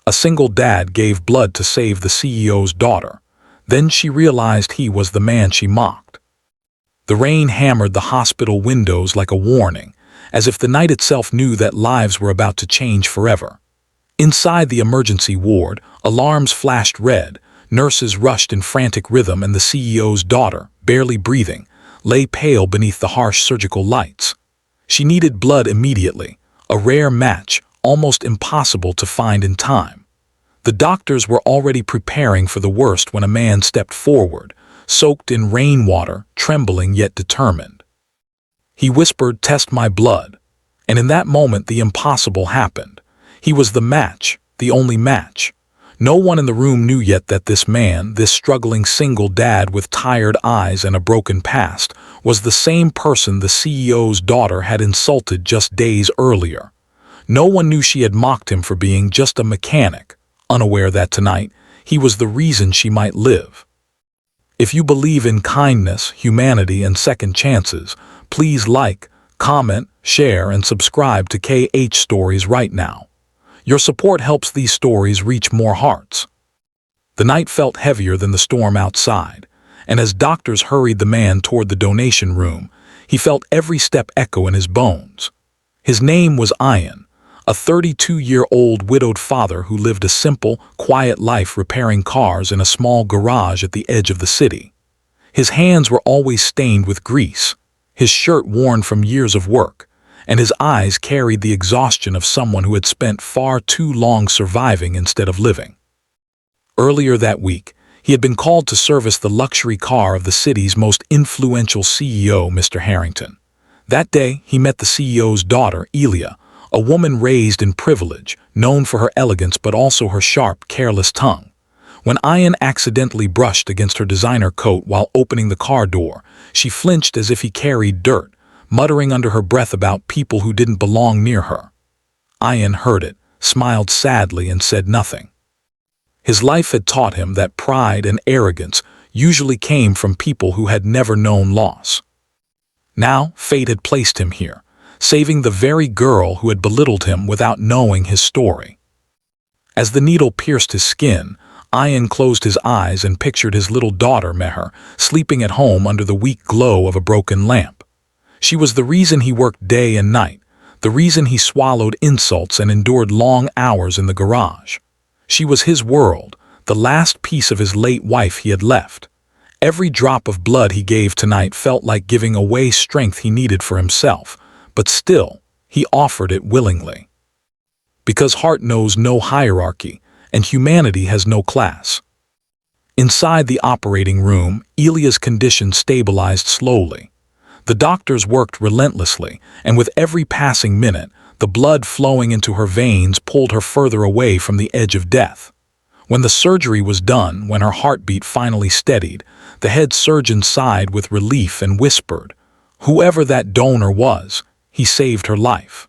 A single dad gave blood to save the CEO's daughter. Then she realized he was the man she mocked. The rain hammered the hospital windows like a warning, as if the night itself knew that lives were about to change forever. Inside the emergency ward, alarms flashed red, nurses rushed in frantic rhythm, and the CEO's daughter, barely breathing, lay pale beneath the harsh surgical lights. She needed blood immediately, a rare match, almost impossible to find in time. The doctors were already preparing for the worst when a man stepped forward, soaked in rainwater, trembling yet determined. He whispered, "Test my blood." And in that moment the impossible happened. He was the match, the only match. No one in the room knew yet that this man, this struggling single dad with tired eyes and a broken past, was the same person the CEO's daughter had insulted just days earlier. No one knew she had mocked him for being just a mechanic, unaware that tonight he was the reason she might live. If you believe in kindness, humanity, and second chances, please like, comment, share, and subscribe to KHstories right now. Your support helps these stories reach more hearts. The night felt heavier than the storm outside, and as doctors hurried the man toward the donation room, he felt every step echo in his bones. His name was Ayan, a 32-year-old widowed father who lived a simple, quiet life repairing cars in a small garage at the edge of the city. His hands were always stained with grease, his shirt worn from years of work, and his eyes carried the exhaustion of someone who had spent far too long surviving instead of living. Earlier that week, he had been called to service the luxury car of the city's most influential CEO, Mr. Harrington. That day, he met the CEO's daughter, Elia, a woman raised in privilege, known for her elegance but also her sharp, careless tongue. When Ayan accidentally brushed against her designer coat while opening the car door, she flinched as if he carried dirt, muttering under her breath about people who didn't belong near her. Ayan heard it, smiled sadly, and said nothing. His life had taught him that pride and arrogance usually came from people who had never known loss. Now, fate had placed him here, saving the very girl who had belittled him without knowing his story. As the needle pierced his skin, Ayan closed his eyes and pictured his little daughter, Meher, sleeping at home under the weak glow of a broken lamp. She was the reason he worked day and night, the reason he swallowed insults and endured long hours in the garage. She was his world, the last piece of his late wife he had left. Every drop of blood he gave tonight felt like giving away strength he needed for himself, but still, he offered it willingly. Because heart knows no hierarchy, and humanity has no class. Inside the operating room, Elia's condition stabilized slowly. The doctors worked relentlessly, and with every passing minute, the blood flowing into her veins pulled her further away from the edge of death. When the surgery was done, when her heartbeat finally steadied, the head surgeon sighed with relief and whispered, "Whoever that donor was, he saved her life."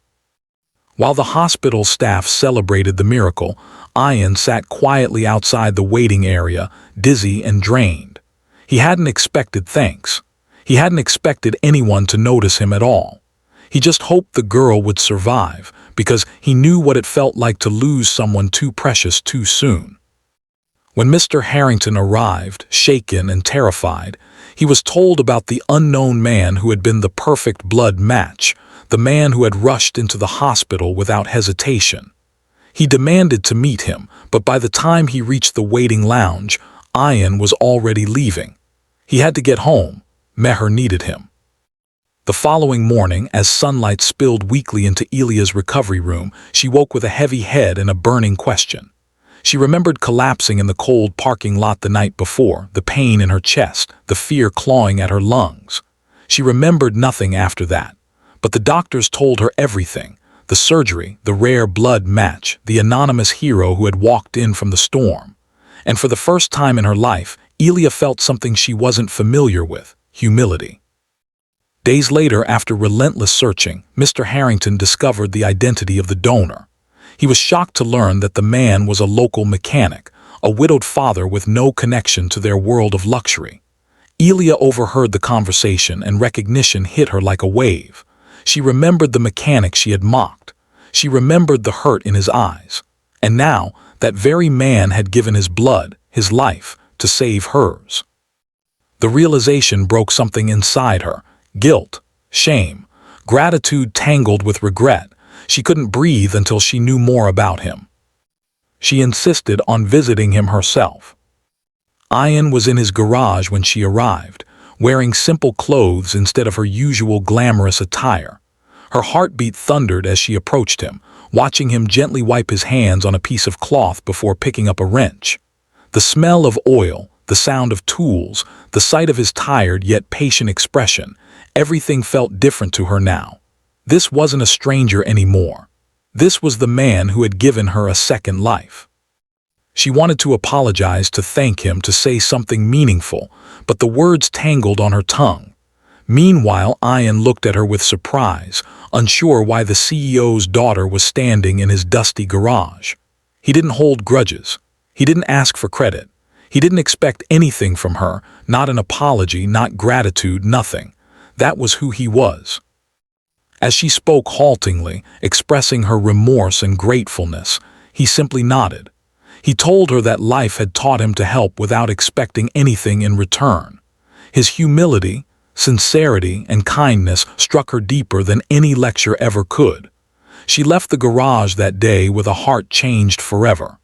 While the hospital staff celebrated the miracle, Ayan sat quietly outside the waiting area, dizzy and drained. He hadn't expected thanks. He hadn't expected anyone to notice him at all. He just hoped the girl would survive, because he knew what it felt like to lose someone too precious too soon. When Mr. Harrington arrived, shaken and terrified, he was told about the unknown man who had been the perfect blood match, the man who had rushed into the hospital without hesitation. He demanded to meet him, but by the time he reached the waiting lounge, Ayan was already leaving. He had to get home. Meher needed him. The following morning, as sunlight spilled weakly into Elia's recovery room, she woke with a heavy head and a burning question. She remembered collapsing in the cold parking lot the night before, the pain in her chest, the fear clawing at her lungs. She remembered nothing after that, but the doctors told her everything: the surgery, the rare blood match, the anonymous hero who had walked in from the storm. And for the first time in her life, Elia felt something she wasn't familiar with: humility. Days later, after relentless searching, Mr. Harrington discovered the identity of the donor. He was shocked to learn that the man was a local mechanic, a widowed father with no connection to their world of luxury. Elia overheard the conversation, and recognition hit her like a wave. She remembered the mechanic she had mocked. She remembered the hurt in his eyes. And now, That very man had given his blood, his life, to save hers. The realization broke something inside her: guilt, shame, gratitude tangled with regret. She couldn't breathe until she knew more about him. She insisted on visiting him herself. Ayan was in his garage when she arrived, wearing simple clothes instead of her usual glamorous attire. Her heartbeat thundered as she approached him, watching him gently wipe his hands on a piece of cloth before picking up a wrench. The smell of oil, the sound of tools, the sight of his tired yet patient expression, everything felt different to her now. This wasn't a stranger anymore. This was the man who had given her a second life. She wanted to apologize, to thank him, to say something meaningful, but the words tangled on her tongue. Meanwhile, Ayan looked at her with surprise, unsure why the CEO's daughter was standing in his dusty garage. He didn't hold grudges. He didn't ask for credit. He didn't expect anything from her, not an apology, not gratitude, nothing. That was who he was. As she spoke haltingly, expressing her remorse and gratefulness, he simply nodded. He told her that life had taught him to help without expecting anything in return. His humility, sincerity, and kindness struck her deeper than any lecture ever could. She left the garage that day with a heart changed forever.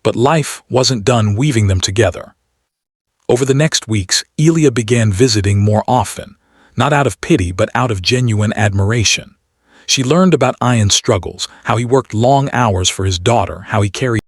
But life wasn't done weaving them together. Over the next weeks, Elia began visiting more often, not out of pity but out of genuine admiration. She learned about Ayan's struggles, how he worked long hours for his daughter, how he carried